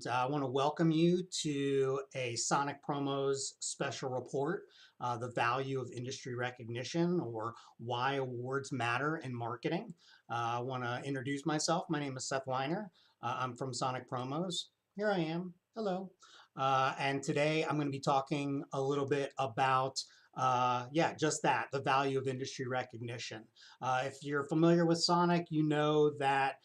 I want to welcome you to a Sonic Promos special report, the value of industry recognition or why awards matter in marketing. I want to introduce myself. My name is Seth Weiner. I'm from Sonic Promos. Here I am. Hello. And today I'm going to be talking a little bit about just that, the value of industry recognition. If you're familiar with Sonic, you know that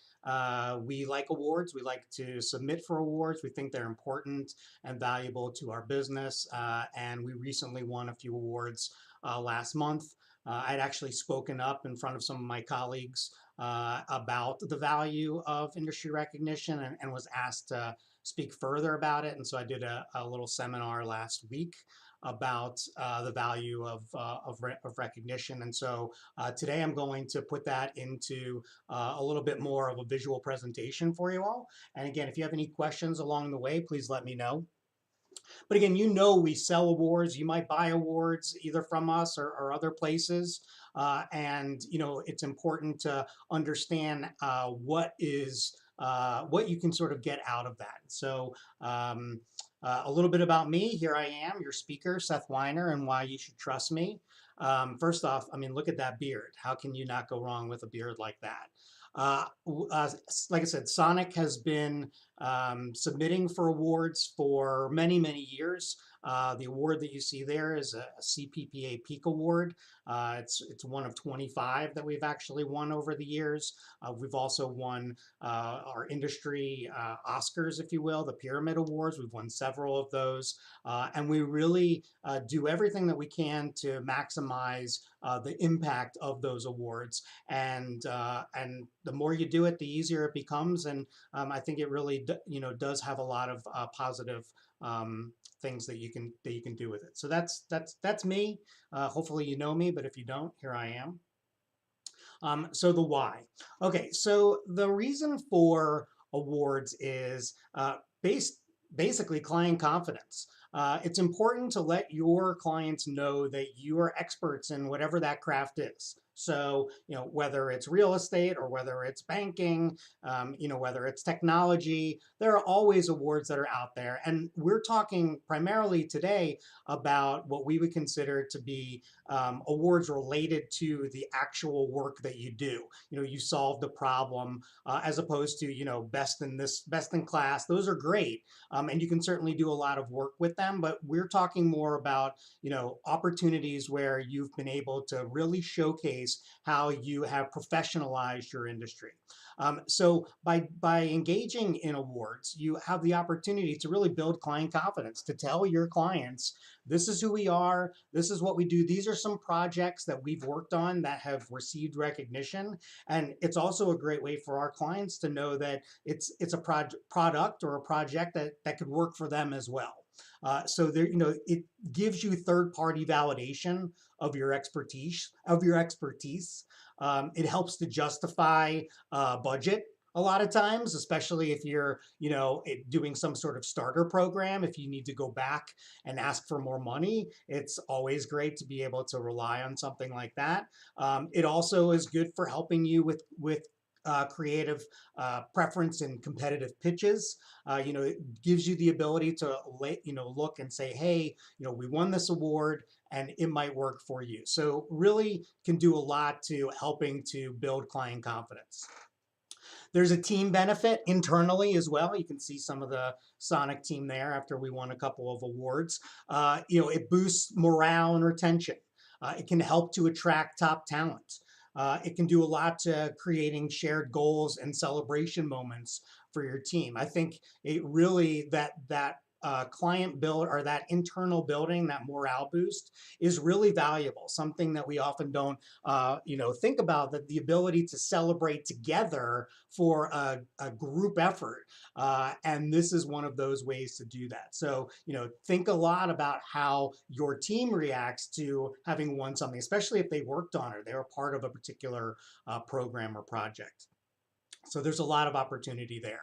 we like awards. We like to submit for awards. We think they're important and valuable to our business. And we recently won a few awards last month. I'd actually spoken up in front of some of my colleagues about the value of industry recognition and was asked to speak further about it. And so I did a little seminar last week about the value of recognition. And so today I'm going to put that into a little bit more of a visual presentation for you all. And again, if you have any questions along the way, please let me know. But again, you know we sell awards. You might buy awards either from us or other places. And you know it's important to understand what you can sort of get out of that. So a little bit about me. Here I am, your speaker, Seth Weiner, and why you should trust me. First off, I mean, look at that beard. How can you not go wrong with a beard like that? Uh, like I said, Sonic has been submitting for awards for many, many years. The award that you see there is a CPPA Peak Award. It's one of 25 that we've actually won over the years. We've also won our industry Oscars, if you will, the Pyramid Awards. We've won several of those. And we really do everything that we can to maximize the impact of those awards. And the more you do it, the easier it becomes. And I think it really, does have a lot of positive things that you can do with it. So that's me. Hopefully you know me, but if you don't, here I am. So the why. Okay, so the reason for awards is basically client confidence. It's important to let your clients know that you are experts in whatever that craft is. So, whether it's real estate or whether it's banking, whether it's technology, there are always awards that are out there. And we're talking primarily today about what we would consider to be awards related to the actual work that you do. You solved a problem as opposed to, best in class. Those are great. And you can certainly do a lot of work with them, but we're talking more about, opportunities where you've been able to really showcase how you have professionalized your industry. So by engaging in awards, you have the opportunity to really build client confidence, to tell your clients, this is who we are, this is what we do. These are some projects that we've worked on that have received recognition. And it's also a great way for our clients to know that it's a product or a project that could work for them as well. So there, it gives you third-party validation of your expertise. It helps to justify budget a lot of times, especially if you're, doing some sort of starter program. If you need to go back and ask for more money, it's always great to be able to rely on something like that. It also is good for helping you with creative preference and competitive pitches. It gives you the ability to look and say, hey, we won this award and it might work for you. So really can do a lot to helping to build client confidence. There's a team benefit internally as well. You can see some of the Sonic team there after we won a couple of awards. It boosts morale and retention. It can help to attract top talent. It can do a lot to creating shared goals and celebration moments for your team. I think it really that client build or that internal building, that morale boost is really valuable. Something that we often don't, think about, that the ability to celebrate together for a group effort. And this is one of those ways to do that. So, think a lot about how your team reacts to having won something, especially if they worked on it, they were part of a particular program or project. So there's a lot of opportunity there.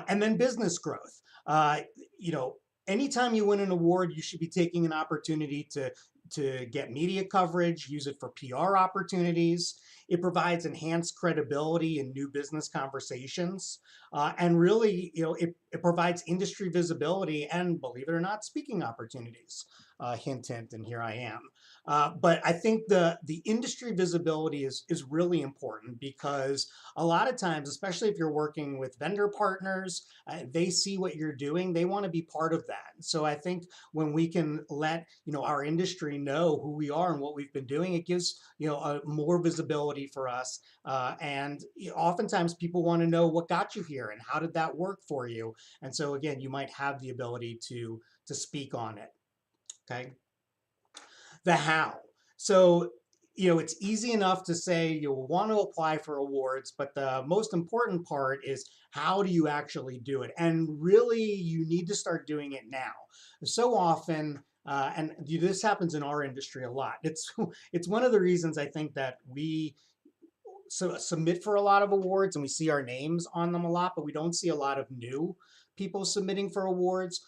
And then business growth. Uh, you know, Anytime you win an award, you should be taking an opportunity to to get media coverage, use it for PR opportunities. It provides enhanced credibility in new business conversations. And really, it provides industry visibility and, believe it or not, speaking opportunities. Hint, hint, and here I am. But I think the industry visibility is really important because a lot of times, especially if you're working with vendor partners, they see what you're doing. They want to be part of that. So I think when we can let our industry know who we are and what we've been doing, it gives a more visibility for us. And oftentimes people want to know what got you here and how did that work for you. And so again, you might have the ability to speak on it. Okay. The how. So, it's easy enough to say you'll want to apply for awards, but the most important part is how do you actually do it? And really, you need to start doing it now. So often, and this happens in our industry a lot. It's one of the reasons I think that we submit for a lot of awards and we see our names on them a lot, but we don't see a lot of new people submitting for awards.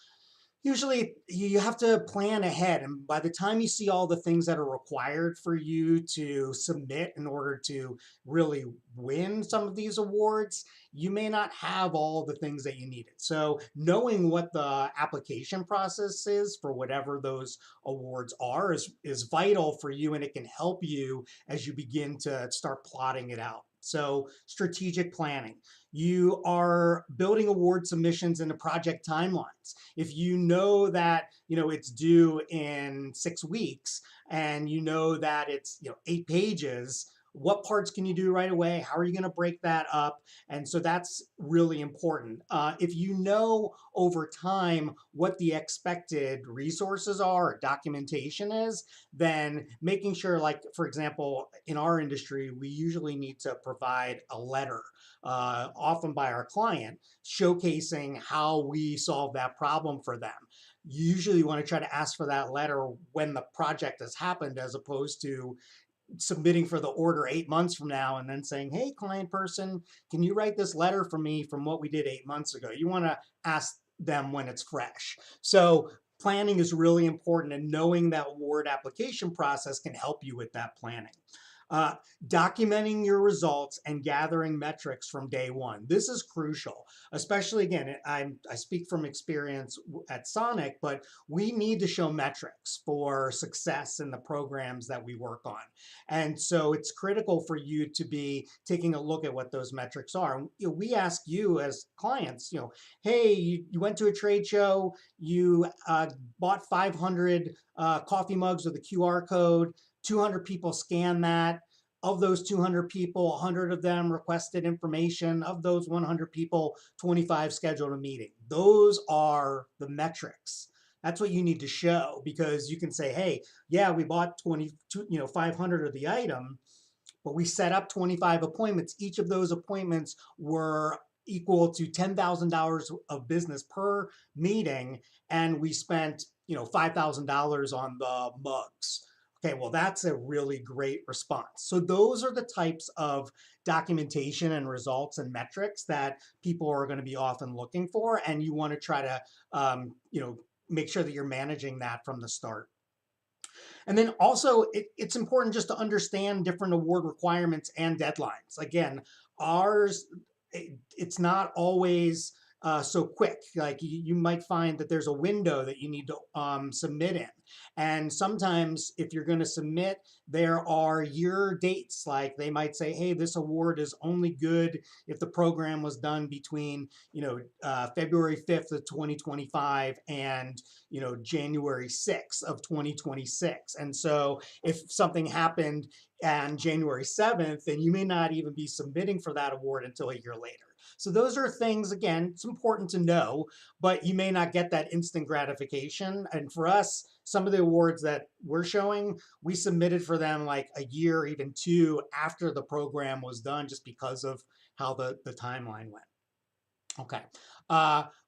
Usually you have to plan ahead, and by the time you see all the things that are required for you to submit in order to really win some of these awards, you may not have all the things that you needed. So knowing what the application process is for whatever those awards are is vital for you, and it can help you as you begin to start plotting it out. So strategic planning. You are building award submissions into project timelines. If you know that it's due in 6 weeks and you know that it's 8 pages, what parts can you do right away? How are you going to break that up? And so that's really important. If you know over time what the expected resources are or documentation is, then making sure, like, for example, in our industry, we usually need to provide a letter, often by our client, showcasing how we solve that problem for them. You usually want to try to ask for that letter when the project has happened, as opposed to submitting for the order 8 months from now and then saying, hey, client person, can you write this letter for me from what we did 8 months ago? You want to ask them when it's fresh. So planning is really important, and knowing that award application process can help you with that planning. Uh, Documenting your results and gathering metrics from day one. This is crucial, especially, again, I speak from experience at Sonic, but we need to show metrics for success in the programs that we work on. And so it's critical for you to be taking a look at what those metrics are. We ask you as clients, hey, you went to a trade show, you bought 500 coffee mugs with a QR code, 200 people scan that. Of those 200 people, 100 of them requested information. Of those 100 people, 25 scheduled a meeting. Those are the metrics. That's what you need to show, because you can say, hey, yeah, we bought 500 of the item, but we set up 25 appointments. Each of those appointments were equal to $10,000 of business per meeting, and we spent $5,000 on the mugs. Okay, well, that's a really great response. So those are the types of documentation and results and metrics that people are going to be often looking for, and you want to try to make sure that you're managing that from the start. And then also, it's important just to understand different award requirements and deadlines. Again, ours, it's not always so quick. Like, you might find that there's a window that you need to submit in. And sometimes if you're going to submit, there are year dates. Like, they might say, hey, this award is only good if the program was done between February 5th of 2025 and January 6th of 2026. And so if something happened on January 7th, then you may not even be submitting for that award until a year later. So those are things, again, it's important to know, but you may not get that instant gratification. And for us, some of the awards that we're showing, we submitted for them like a year, even two, after the program was done, just because of how the timeline went. Okay.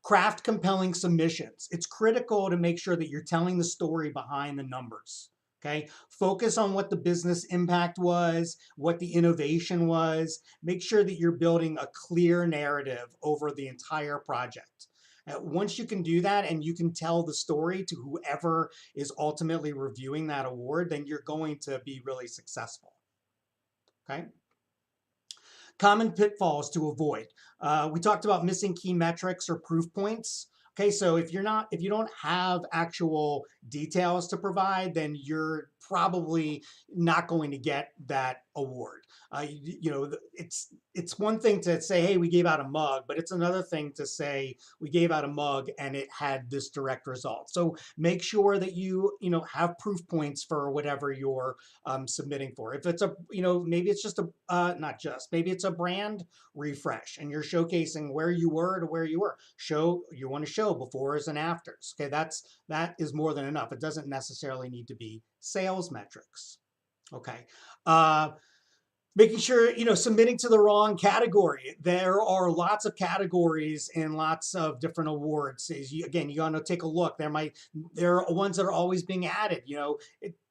Craft compelling submissions. It's critical to make sure that you're telling the story behind the numbers. Okay. Focus on what the business impact was, what the innovation was. Make sure that you're building a clear narrative over the entire project. Once you can do that and you can tell the story to whoever is ultimately reviewing that award, then you're going to be really successful. Okay. Common pitfalls to avoid. We talked about missing key metrics or proof points. Okay, so if you don't have actual details to provide, then you're probably not going to get that award. It's one thing to say, hey, we gave out a mug, but it's another thing to say we gave out a mug and it had this direct result. So make sure that you have proof points for whatever you're submitting for. If it's maybe it's just not just, maybe it's a brand refresh and you're showcasing where you were to where you were. You want to show befores and afters. Okay, that is more than enough. It doesn't necessarily need to be sales metrics. Okay. Making sure, submitting to the wrong category. There are lots of categories and lots of different awards. Again, you got to take a look. There are ones that are always being added.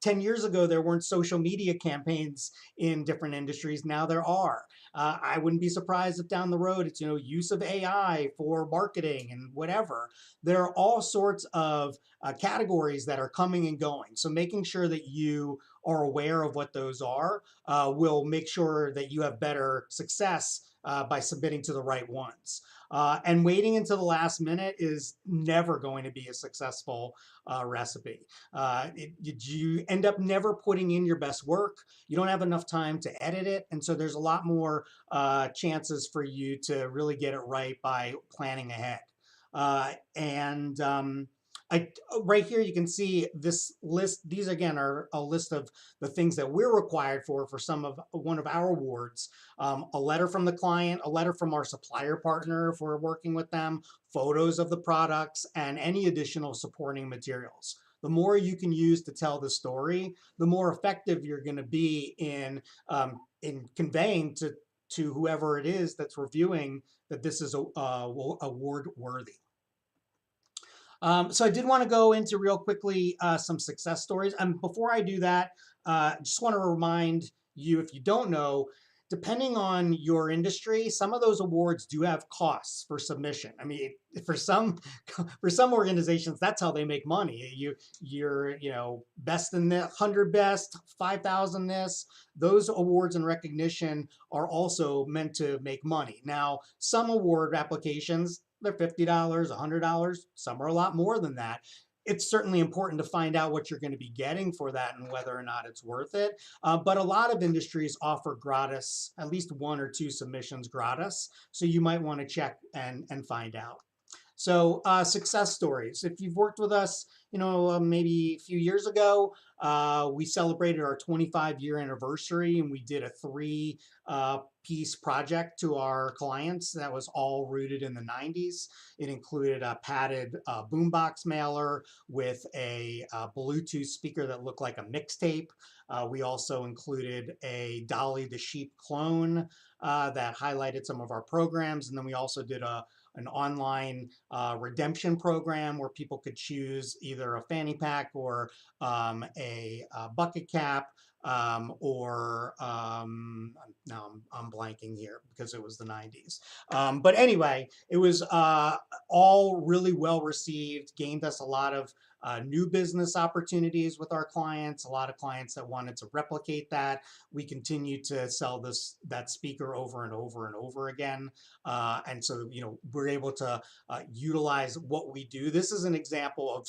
10 years ago, there weren't social media campaigns in different industries. Now there are. I wouldn't be surprised if down the road it's, use of AI for marketing and whatever. There are all sorts of categories that are coming and going. So making sure that you are aware of what those are will make sure that you have better success by submitting to the right ones. And waiting until the last minute is never going to be a successful recipe. You end up never putting in your best work. You don't have enough time to edit it. And so there's a lot more chances for you to really get it right by planning ahead. Right here, you can see this list. These again are a list of the things that we're required for one of our awards. A letter from the client, a letter from our supplier partner if we're working with them, photos of the products, and any additional supporting materials. The more you can use to tell the story, the more effective you're going to be in conveying to whoever it is that's reviewing that this is award worthy. So I did want to go into real quickly some success stories. Before I do that, just want to remind you, if you don't know, depending on your industry, some of those awards do have costs for submission. I mean, for some organizations, that's how they make money. You're best in the 100 best, 5,000 this. Those awards and recognition are also meant to make money. Now, some award applications, they're $50, $100. Some are a lot more than that. It's certainly important to find out what you're going to be getting for that and whether or not it's worth it. But a lot of industries offer gratis, at least 1 or 2 submissions gratis. So you might want to check and find out. So success stories. If you've worked with us, maybe a few years ago, we celebrated our 25-year anniversary and we did a 3-piece project to our clients that was all rooted in the 90s. It included a padded boombox mailer with a Bluetooth speaker that looked like a mixtape. We also included a Dolly the Sheep clone that highlighted some of our programs. And then we also did an online redemption program where people could choose either a fanny pack or a bucket cap now I'm blanking here because it was the 90s. But anyway, it was all really well received, gained us a lot of new business opportunities with our clients, a lot of clients that wanted to replicate that. We continue to sell that speaker over and over and over again. And so, we're able to utilize what we do. This is an example of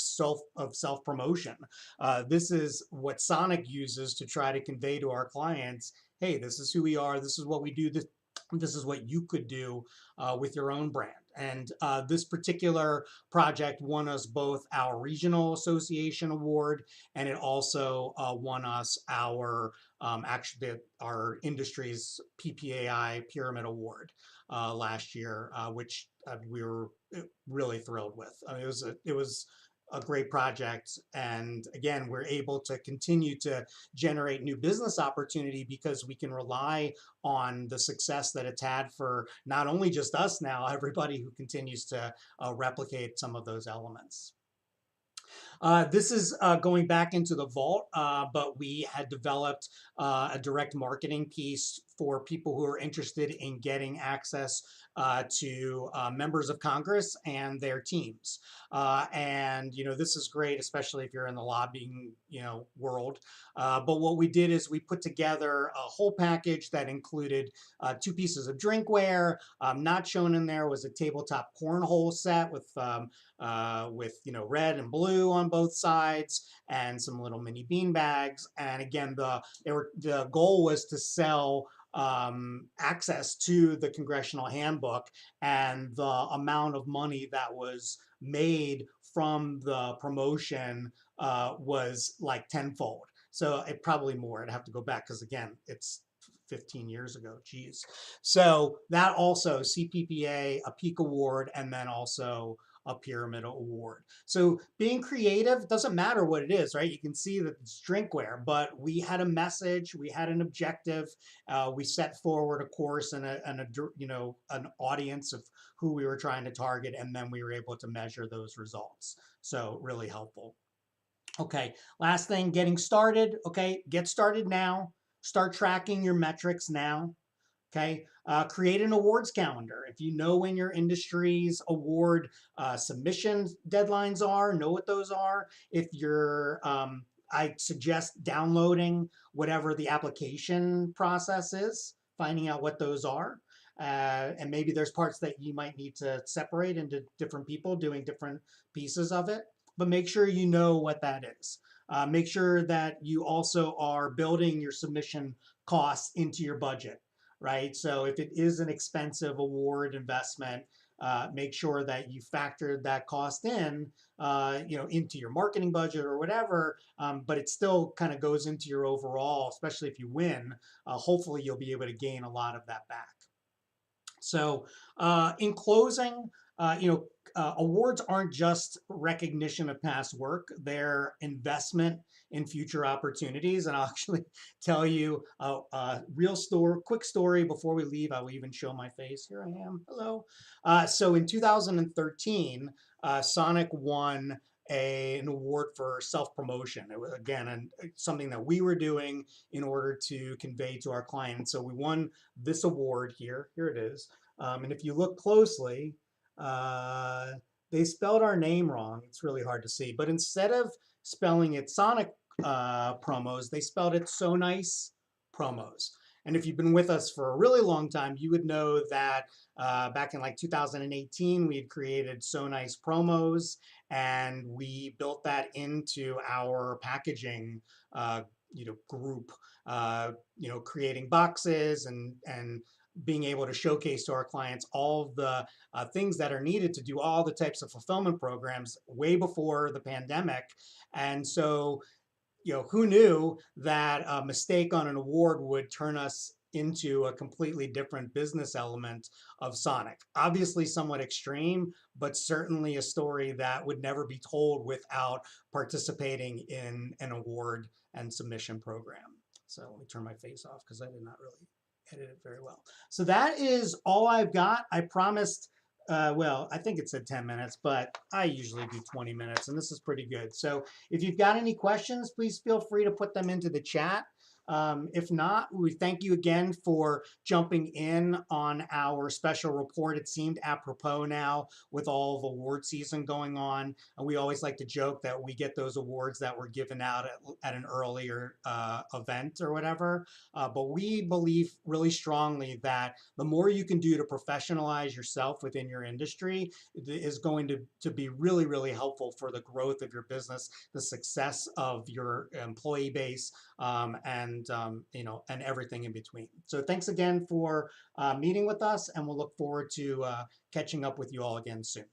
self-promotion. This is what Sonic uses to try to convey to our clients, hey, this is who we are, this is what we do, this is what you could do with your own brand. And this particular project won us both our Regional Association Award, and it also won us our our industry's PPAI Pyramid Award last year, which we were really thrilled with. I mean, it was a great project. And again, we're able to continue to generate new business opportunity because we can rely on the success that it's had for not only just us now, everybody who continues to replicate some of those elements. This is going back into the vault, but we had developed a direct marketing piece for people who are interested in getting access to members of Congress and their teams. And this is great, especially if you're in the lobbying world. But what we did is we put together a whole package that included two pieces of drinkware. Not shown in there was a tabletop cornhole set with red and blue on both sides and some little mini bean bags. And again, the goal was to sell access to the congressional handbook, and the amount of money that was made from the promotion was like tenfold. So it probably more. I'd have to go back because again, it's 15 years ago. Geez. So that also CPPA, a Peak Award, and then also a Pyramid Award. So being creative doesn't matter what it is, right? You can see that it's drinkware, but we had a message, we had an objective, we set forward a course and an audience of who we were trying to target, and then we were able to measure those results. So really helpful. Okay, last thing, getting started. Okay, get started now. Start tracking your metrics now. Okay, create an awards calendar. If you know when your industry's award submission deadlines are, know what those are. If you're, I suggest downloading whatever the application process is, finding out what those are. And maybe there's parts that you might need to separate into different people doing different pieces of it, but make sure you know what that is. Make sure that you also are building your submission costs into your budget, right? So if it is an expensive award investment, make sure that you factor that cost in, into your marketing budget or whatever. But it still kind of goes into your overall, especially if you win. Hopefully, you'll be able to gain a lot of that back. So, in closing, awards aren't just recognition of past work, they're investment in future opportunities. And I'll actually tell you a real story, quick story before we leave. I will even show my face. Here I am. Hello. So in 2013, Sonic won an award for self-promotion. It was again something that we were doing in order to convey to our clients. So we won this award here. Here it is. And if you look closely, uh, they spelled our name wrong. It's really hard to see. But instead of spelling it Sonic promos, they spelled it So Nice promos. And if you've been with us for a really long time, you would know that back in like 2018, we had created So Nice promos, and we built that into our packaging group, creating boxes and being able to showcase to our clients all of the things that are needed to do all the types of fulfillment programs way before the pandemic. And so, who knew that a mistake on an award would turn us into a completely different business element of Sonic? Obviously, somewhat extreme, but certainly a story that would never be told without participating in an award and submission program. So let me turn my face off because I did not really edit it very well. So that is all I've got. I promised, well, I think it said 10 minutes, but I usually do 20 minutes, and this is pretty good. So if you've got any questions, please feel free to put them into the chat. If not, we thank you again for jumping in on our special report. It seemed apropos now with all of award season going on. And we always like to joke that we get those awards that were given out at an earlier event or whatever. But we believe really strongly that the more you can do to professionalize yourself within your industry is going to be really, really helpful for the growth of your business, the success of your employee base, and everything in between. So thanks again for meeting with us, and we'll look forward to catching up with you all again soon.